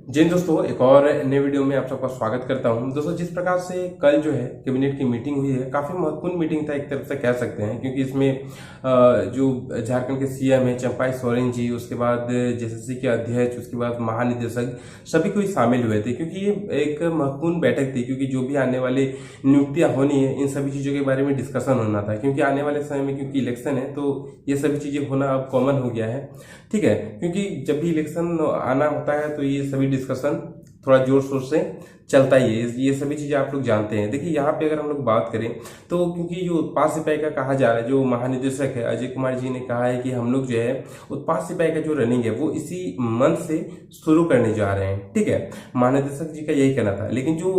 जी दोस्तों, एक और नए वीडियो में आप सबका स्वागत करता हूं। दोस्तों, जिस प्रकार से कल जो है कैबिनेट की मीटिंग हुई है, काफी महत्वपूर्ण मीटिंग था एक तरफ से कह सकते हैं, क्योंकि इसमें जो झारखंड के सीएम है चंपाई सोरेन जी, उसके बाद जेएसएससी के अध्यक्ष, उसके बाद महानिदेशक, सभी कोई शामिल हुए थे। क्योंकि ये एक महत्वपूर्ण बैठक थी, क्योंकि जो भी आने वाली नियुक्तियां होनी है इन सभी चीजों के बारे में डिस्कशन होना था। क्योंकि आने वाले समय में क्योंकि इलेक्शन है, तो ये सभी चीजें होना अब कॉमन हो गया है। ठीक है, क्योंकि जब भी इलेक्शन आना होता है तो ये सभी डिस्कशन थोड़ा जोर शोर से चलता ही है। ये सभी चीजें आप लोग जानते हैं। देखिए, यहाँ पे अगर हम लोग बात करें तो क्योंकि जो उत्पाद सिपाही का कहा जा रहा है, जो महानिदेशक है अजय कुमार जी ने कहा है कि हम लोग जो है उत्पाद सिपाही का जो रनिंग है वो इसी मंथ से शुरू करने जा रहे हैं। ठीक है, महानिदेशक जी का यही कहना था। लेकिन जो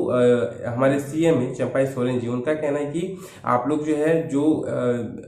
हमारे सीएम है चंपाई सोरेन जी, उनका कहना है कि आप लोग जो है जो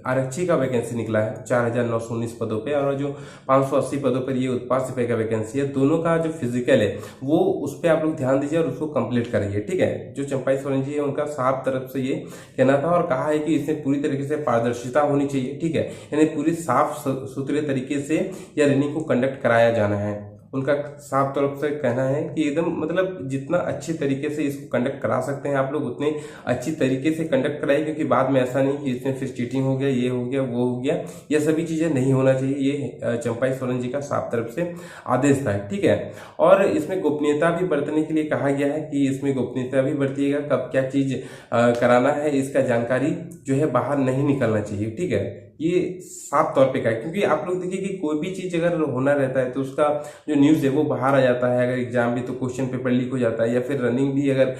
आरक्षी का वैकेंसी निकला है 4919 पदों पे, और जो 580 पदों पर ये उत्पाद सिपाही का वैकेंसी है, दोनों का जो फिजिकल है वो उस पर आप लोग ध्यान दीजिए और उसको कंप्लीट करिए। ठीक है, जो चंपाई सोरेन जी है उनका साफ तरफ से ये कहना था, और कहा है कि इसमें पूरी तरीके से पारदर्शिता होनी चाहिए। ठीक है, यानी पूरी साफ सुथरे तरीके से यह रैली को कंडक्ट कराया जाना है। उनका साफ तरफ से कहना है कि एकदम मतलब जितना अच्छे तरीके से इसको कंडक्ट करा सकते हैं आप लोग, उतने अच्छी तरीके से कंडक्ट कराइए, क्योंकि बाद में ऐसा नहीं कि इसमें फिर चीटिंग हो गया, ये हो गया, वो हो गया। ये सभी चीजें नहीं होना चाहिए। ये चंपाई सोरेन जी का साफ तरफ से आदेश था। ठीक है, और इसमें गोपनीयता भी बरतने के लिए कहा गया है कि इसमें गोपनीयता भी बरतिएगा, कब क्या चीज कराना है इसका जानकारी जो है बाहर नहीं निकलना चाहिए। ठीक है, ये साफ तौर पे कहा है। क्योंकि आप लोग देखिए कि कोई भी चीज अगर होना रहता है तो उसका जो न्यूज है वो बाहर आ जाता है। अगर एग्जाम भी तो क्वेश्चन पेपर लीक हो जाता है, या फिर रनिंग भी अगर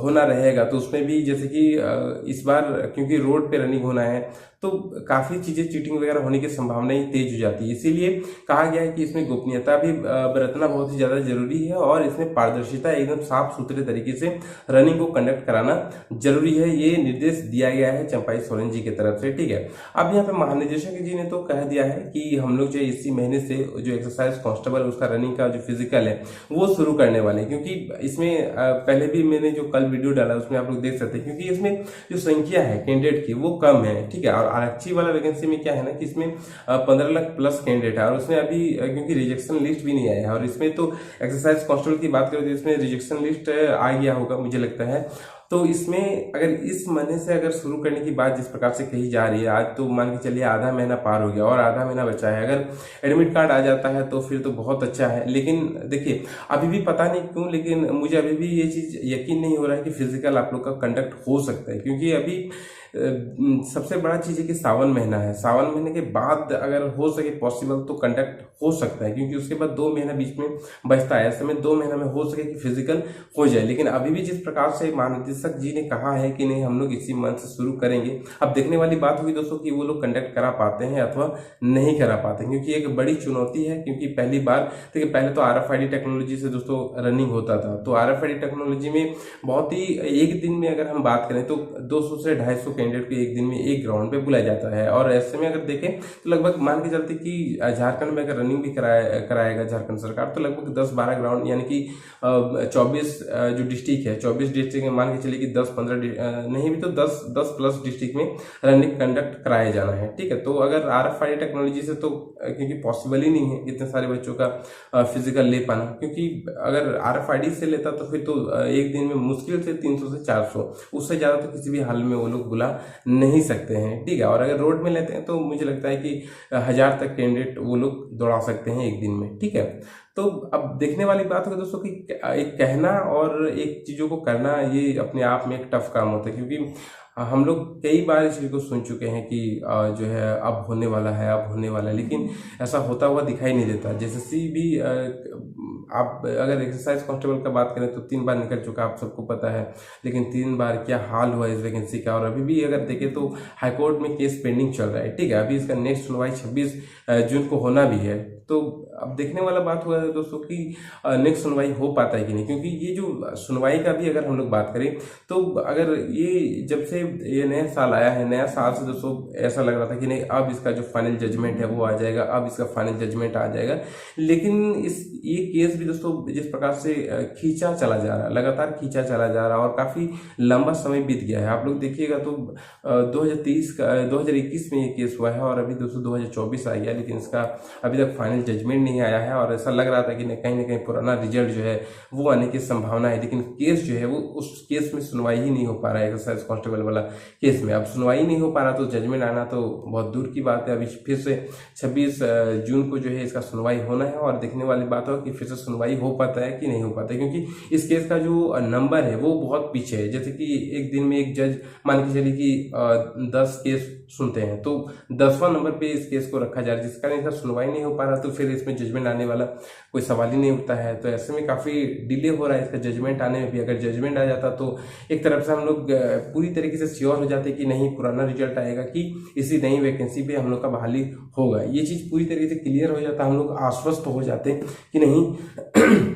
होना रहेगा तो उसमें भी, जैसे कि इस बार क्योंकि रोड पे रनिंग होना है तो काफी चीजें चीटिंग वगैरह होने की संभावना ही तेज हो जाती है। इसीलिए कहा गया है कि इसमें गोपनीयता भी बरतना बहुत ही ज्यादा जरूरी है, और इसमें पारदर्शिता एकदम साफ सुथरे तरीके से रनिंग को कंडक्ट कराना जरूरी है। ये निर्देश दिया गया है चंपाई सोरेन जी की तरफ से। ठीक है, अब यहाँ पे महानिदेशक जी ने तो कह दिया है कि हम लोग जो इसी महीने से जो एक्सरसाइज कांस्टेबल उसका रनिंग का जो फिजिकल है वो शुरू करने वाले हैं। क्योंकि इसमें पहले भी मैंने जो कल वीडियो डाला उसमें आप लोग देख सकते हैं, क्योंकि इसमें जो संख्या है कैंडिडेट की वो कम है। ठीक है, और आरक्षी वाला वैकेंसी में क्या है ना कि इसमें 15 लाख प्लस कैंडिडेट है, और उसमें अभी क्योंकि रिजेक्शन लिस्ट भी नहीं आया है। और इसमें तो एक्सरसाइज कांस्टेबल की बात करें तो इसमें रिजेक्शन लिस्ट आ गया होगा मुझे लगता है। तो इसमें अगर इस महीने से अगर शुरू करने की बात जिस प्रकार से कही जा रही है, आज तो मान के चलिए आधा महीना पार हो गया और आधा महीना बचा है। अगर एडमिट कार्ड आ जाता है तो फिर तो बहुत अच्छा है। लेकिन देखिए, अभी भी पता नहीं क्यों, लेकिन मुझे अभी भी ये चीज यकीन नहीं हो रहा है कि फिजिकल आप लोग का कंडक्ट हो सकता है। क्योंकि अभी सबसे बड़ा चीज है कि सावन महीना है। सावन महीने के बाद अगर हो सके पॉसिबल तो कंडक्ट हो सकता है, क्योंकि उसके बाद 2 महीना बीच में बचता है। ऐसे में 2 महीना में हो सके कि फिजिकल हो जाए। लेकिन अभी भी जिस प्रकार से महानिदेशक जी ने कहा है कि नहीं हम लोग इसी मंथ से शुरू करेंगे, अब देखने वाली बात होगी दोस्तों कि वो लोग कंडक्ट करा पाते हैं अथवा नहीं करा पाते हैं। क्योंकि एक बड़ी चुनौती है, क्योंकि पहली बार देखिए, पहले तो RFID टेक्नोलॉजी से दोस्तों रनिंग होता था। तो RFID टेक्नोलॉजी में बहुत ही एक दिन में अगर हम बात करें तो 200 से 250 कैंडिडेट को एक दिन में एक ग्राउंड पे बुलाया जाता है। और ऐसे में अगर देखें तो लगभग मान के चलते कि झारखंड में अगर रनिंग भी कराएगा झारखंड सरकार तो लगभग 10-12 ग्राउंड, यानी कि 24 जो डिस्ट्रिक्ट है, 24 डिस्ट्रिक्ट में मान के चलिए कि 10-15 नहीं भी तो 10 प्लस डिस्ट्रिक्ट में रनिंग कंडक्ट कराया जाना है। ठीक है, तो अगर RFID टेक्नोलॉजी से तो क्योंकि पॉसिबल ही नहीं है इतने सारे बच्चों का फिजिकल ले पाना, क्योंकि अगर RFID से लेता तो फिर तो एक दिन में मुश्किल से 300 से 400, उससे ज्यादा तो किसी भी हाल में वो लोग बुला नहीं सकते हैं। ठीक है, और अगर रोड में लेते हैं तो मुझे लगता है कि 1000 तक कैंडिडेट वो लोग दौड़ा सकते हैं एक दिन में। ठीक है, तो अब देखने वाली बात है दोस्तों कि एक कहना और एक चीजों को करना ये अपने आप में एक टफ काम होता है। क्योंकि हम लोग कई बार इस चीज को सुन चुके हैं कि जो है अब होने वाला है, अब होने वाला है, लेकिन ऐसा होता हुआ दिखाई नहीं देता। जैसे भी आप अगर एक्सरसाइज कांस्टेबल का बात करें तो 3 बार निकल चुका, आप सबको पता है। लेकिन 3 बार क्या हाल हुआ इस वैकेंसी का, और अभी भी अगर देखें तो हाईकोर्ट में केस पेंडिंग चल रहा है। ठीक है, अभी इसका नेक्स्ट सुनवाई 26 जून को होना भी है। तो अब देखने वाला बात हुआ है दोस्तों कि नेक्स्ट सुनवाई हो पाता है कि नहीं। क्योंकि ये जो सुनवाई का भी अगर हम लोग बात करें तो अगर ये जब से ये नया साल आया है, नया साल से दोस्तों ऐसा लग रहा था कि नहीं अब इसका जो फाइनल जजमेंट है वो आ जाएगा, अब इसका फाइनल जजमेंट आ जाएगा। लेकिन ये केस भी दोस्तों जिस प्रकार से खींचा चला जा रहा है, लगातार खींचा चला जा रहा है, और काफी लंबा समय बीत गया है। आप लोग देखिएगा तो 2021 में ये केस हुआ है और अभी दोस्तों 2024 आ गया, लेकिन इसका अभी तक फाइनल जजमेंट नहीं आया है और ऐसा लग रहा था कि कहीं ना कहीं पुराना रिजल्ट जो है वो आने की संभावना है, लेकिन केस जो है वो उस केस में सुनवाई ही नहीं हो पा रहा है। एक्साइज कांस्टेबल वाला केस में अब सुनवाई नहीं हो पा रहा तो जजमेंट आना तो बहुत दूर की बात है। अभी फिर से 26 जून को जो है इसका सुनवाई होना है और देखने वाली बात हो कि फिर से सुनवाई हो पाता है कि नहीं हो पाता है, क्योंकि इस केस का जो नंबर है वो बहुत पीछे है। जैसे कि एक दिन में एक जज मान के चलिए कि 10 केस सुनते हैं तो 10वां नंबर पे इस केस को रखा जा रहा है, जिस कारण इसका सुनवाई नहीं हो पा रहा तो फिर इसमें जजमेंट आने वाला कोई सवाल ही नहीं उठता है। तो ऐसे में काफी डिले हो रहा है इसका जजमेंट आने में भी। अगर जजमेंट आ जाता तो एक तरफ से हम लोग पूरी तरीके से श्योर हो जाते कि नहीं पुराना रिजल्ट आएगा कि इसी नई वैकेंसी पे हम लोग का बहाली होगा, ये चीज पूरी तरीके से क्लियर हो जाता, हम लोग आश्वस्त हो जाते कि नहीं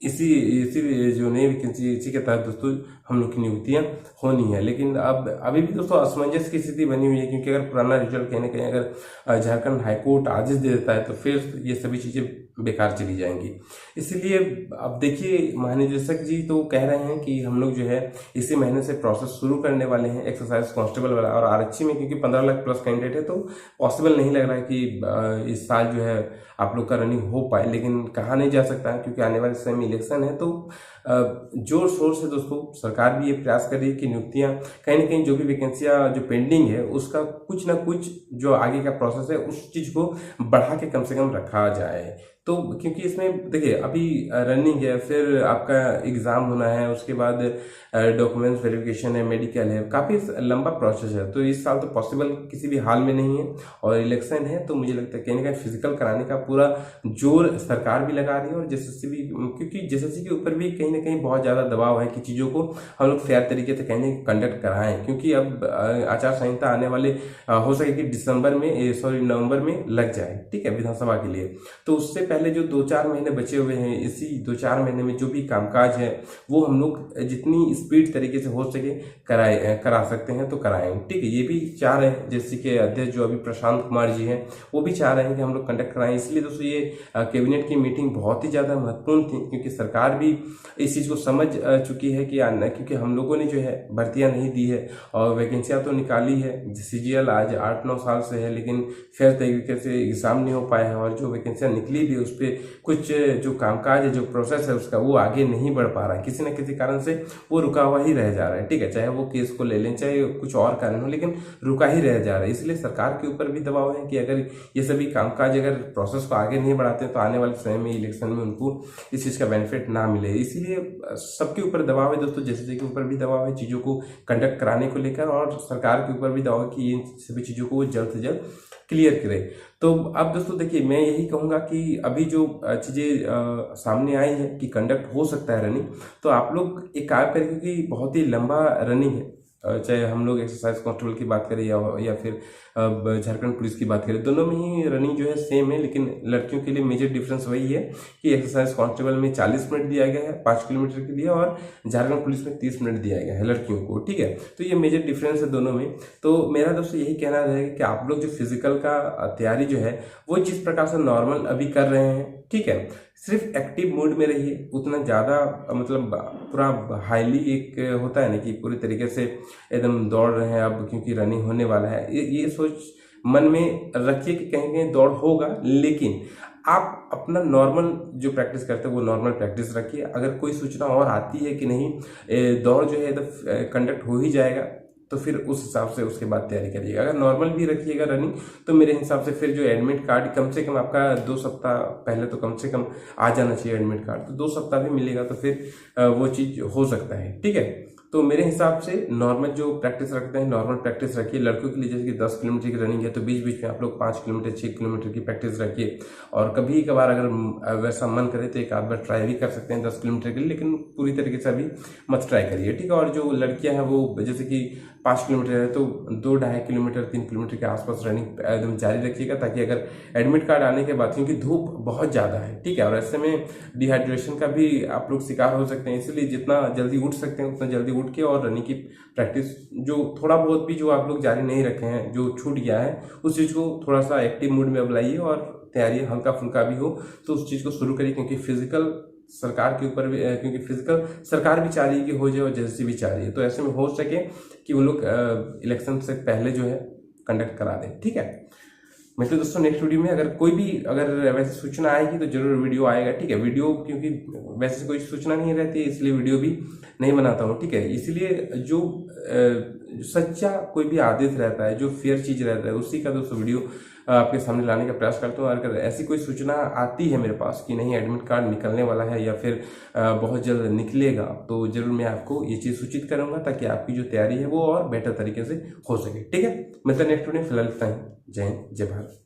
इसी इसी जो नई वैकेंसी इसी के तहत दोस्तों हम लोग की नियुक्तियां होनी है। लेकिन अब अभी भी दोस्तों असमंजस की स्थिति बनी हुई है, क्योंकि अगर पुराना रिजल्ट कहीं ना कहीं अगर झारखंड हाईकोर्ट आदेश दे देता है तो फिर ये सभी चीजें बेकार चली जाएंगी। इसीलिए अब देखिए महानिदेशक जी तो कह रहे हैं कि हम लोग जो है इसी महीने से प्रोसेस शुरू करने वाले हैं एक्सरसाइज कांस्टेबल वाला। और आरक्षी में क्योंकि 15 लाख प्लस कैंडिडेट है तो पॉसिबल नहीं लग रहा है कि इस साल जो है आप लोग का रनिंग हो पाए, लेकिन कहा नहीं जा सकता है क्योंकि आने वाले समय में इलेक्शन है। तो जोर शोर से दोस्तों सरकार भी ये प्रयास कर रही है कि नियुक्तियां कहीं ना कहीं जो भी वैकेंसियां जो पेंडिंग है उसका कुछ ना कुछ जो आगे का प्रोसेस है उस चीज को बढ़ा के कम से कम रखा जाए। तो क्योंकि इसमें देखिए अभी रनिंग है, फिर आपका एग्जाम होना है, उसके बाद डॉक्यूमेंट्स वेरिफिकेशन है, मेडिकल है, काफी लंबा प्रोसेस है। तो इस साल तो पॉसिबल किसी भी हाल में नहीं है और इलेक्शन है तो मुझे लगता है कहीं ना कहीं फिजिकल कराने का पूरा जोर सरकार भी लगा रही है और जेएसएससी भी, क्योंकि जेएसएससी के ऊपर भी कहीं ना कहीं बहुत ज्यादा दबाव है कि चीजों को हम लोग फेयर तरीके से कहीं कंडक्ट कराएं, क्योंकि अब आचार संहिता आने वाले हो सके कि नवंबर में लग जाए, ठीक है, विधानसभा के लिए। तो उससे पहले जो 2-4 महीने बचे हुए हैं, इसी 2-4 महीने में जो भी कामकाज है वो हम लोग जितनी स्पीड तरीके से हो सके करा सकते हैं तो कराएं, ठीक है। ये भी चाह रहे हैं जैसे कि अध्यक्ष जो अभी प्रशांत कुमार जी हैं वो भी चाह रहे हैं कि हम लोग कंडक्ट कराएं। इसलिए दोस्तों ये कैबिनेट की मीटिंग बहुत ही ज्यादा महत्वपूर्ण थी, क्योंकि सरकार भी इस चीज को समझ चुकी है कि क्योंकि हम लोगों ने जो है भर्तियां नहीं दी है और वैकेंसियां तो निकाली है। सीजीएल आज 8-9 साल से है, लेकिन फेयर तरीके से एग्जाम नहीं हो पाए हैं और जो वैकेंसियां निकली भी उस पर कुछ जो कामकाज है, जो प्रोसेस है उसका वो आगे नहीं बढ़ पा रहा है, किसी न किसी कारण से वो रुका हुआ ही रह जा रहा है, ठीक है। चाहे वो केस को ले लें, चाहे कुछ और कारण हो, लेकिन रुका ही रह जा रहा है। इसलिए सरकार के ऊपर भी दबाव है कि अगर ये सभी कामकाज अगर प्रोसेस को आगे नहीं बढ़ाते तो आने वाले समय में इलेक्शन में उनको इस चीज का बेनिफिट ना मिले। इसीलिए सबके ऊपर दबाव है दोस्तों, जैसे के ऊपर भी दबाव है चीजों को कंडक्ट कराने को लेकर, और सरकार के ऊपर भी दबाव है कि इन सभी चीजों को जल्द से जल्द क्लियर करे। तो अब दोस्तों देखिए मैं यही कहूंगा कि अभी जो चीजें सामने आई है कि कंडक्ट हो सकता है रनिंग, तो आप लोग एक काम करें, क्योंकि बहुत ही लंबा रनिंग है, चाहे हम लोग एक्सरसाइज कांस्टेबल की बात करें या फिर झारखंड पुलिस की बात करें, दोनों में ही रनिंग जो है सेम है। लेकिन लड़कियों के लिए मेजर डिफरेंस वही है कि एक्सरसाइज कांस्टेबल में 40 मिनट दिया गया है 5 किलोमीटर के लिए, और झारखंड पुलिस में 30 मिनट दिया गया है लड़कियों को, ठीक है। तो ये मेजर डिफरेंस है दोनों में। तो मेरा दोस्तों यही कहना रहेगा कि आप लोग जो फिजिकल का तैयारी जो है वो जिस प्रकार से नॉर्मल अभी कर रहे हैं, ठीक है, सिर्फ एक्टिव मोड में रहिए, उतना ज्यादा मतलब पूरा हाईली एक होता है ना कि पूरी तरीके से एकदम दौड़ रहे हैं अब, क्योंकि रनिंग होने वाला है, ये सोच मन में रखिए कि कहीं कहीं दौड़ होगा, लेकिन आप अपना नॉर्मल जो प्रैक्टिस करते हैं वो नॉर्मल प्रैक्टिस रखिए। अगर कोई सूचना और आती है कि नहीं दौड़ जो है एकदम कंडक्ट हो ही जाएगा, तो फिर उस हिसाब से उसके बाद तैयारी करिएगा। अगर नॉर्मल भी रखिएगा रनिंग, तो मेरे हिसाब से फिर जो एडमिट कार्ड कम से कम आपका 2 सप्ताह पहले तो कम से कम आ जाना चाहिए एडमिट कार्ड, तो 2 सप्ताह भी मिलेगा तो फिर वो चीज हो सकता है, ठीक है। तो मेरे हिसाब से नॉर्मल जो प्रैक्टिस रखते हैं नॉर्मल प्रैक्टिस रखिए। लड़कों के लिए जैसे कि 10 किलोमीटर की रनिंग है तो बीच बीच में आप लोग 5 किलोमीटर 6 किलोमीटर की प्रैक्टिस रखिए, और कभी कभार अगर वैसा मन करे तो एक आध बार ट्राई भी कर सकते हैं 10 किलोमीटर के लिए, लेकिन पूरी तरीके से अभी मत ट्राई करिए, ठीक है। और जो लड़कियां हैं वो जैसे कि 5 किलोमीटर है तो 2-2.5 किलोमीटर 3 किलोमीटर के आसपास रनिंग एकदम जारी रखिएगा, ताकि अगर एडमिट कार्ड आने के बाद, क्योंकि धूप बहुत ज्यादा है, ठीक है, और ऐसे में डिहाइड्रेशन का भी आप लोग शिकार हो सकते हैं, इसलिए जितना जल्दी उठ सकते हैं उतना जल्दी उठ के और रनिंग की प्रैक्टिस जो थोड़ा बहुत भी जो आप लोग जारी नहीं रखे हैं, जो छूट गया है, उस चीज को थोड़ा सा एक्टिव मूड में अब लाइए, और तैयारी हल्का फुल्का भी हो तो उस चीज को शुरू करिए, क्योंकि फिजिकल सरकार के ऊपर भी, क्योंकि फिजिकल सरकार भी चाह रही है कि हो जाए और जेएसएससी भी चाह रही है, तो ऐसे में हो सके कि वो लोग इलेक्शन से पहले जो है कंडक्ट करा दें, ठीक है। मिलते हैं दोस्तों नेक्स्ट वीडियो में। अगर वैसे सूचना आएगी तो जरूर वीडियो आएगा, ठीक है। वीडियो क्योंकि वैसे कोई सूचना नहीं रहती है इसलिए वीडियो भी नहीं बनाता हूँ, ठीक है। इसीलिए जो सच्चा कोई भी आदेश रहता है, जो फेयर चीज रहता है, उसी का दोस्तों वीडियो आपके सामने लाने का प्रयास करता हूँ। अगर ऐसी कोई सूचना आती है मेरे पास कि नहीं एडमिट कार्ड निकलने वाला है या फिर बहुत जल्द निकलेगा, तो जरूर मैं आपको ये चीज़ सूचित करूंगा ताकि आपकी जो तैयारी है वो और बेटर तरीके से हो सके, ठीक है। मिलता है नेक्स्ट वीडियो। फिलहाल जय हिंद, जय भारत।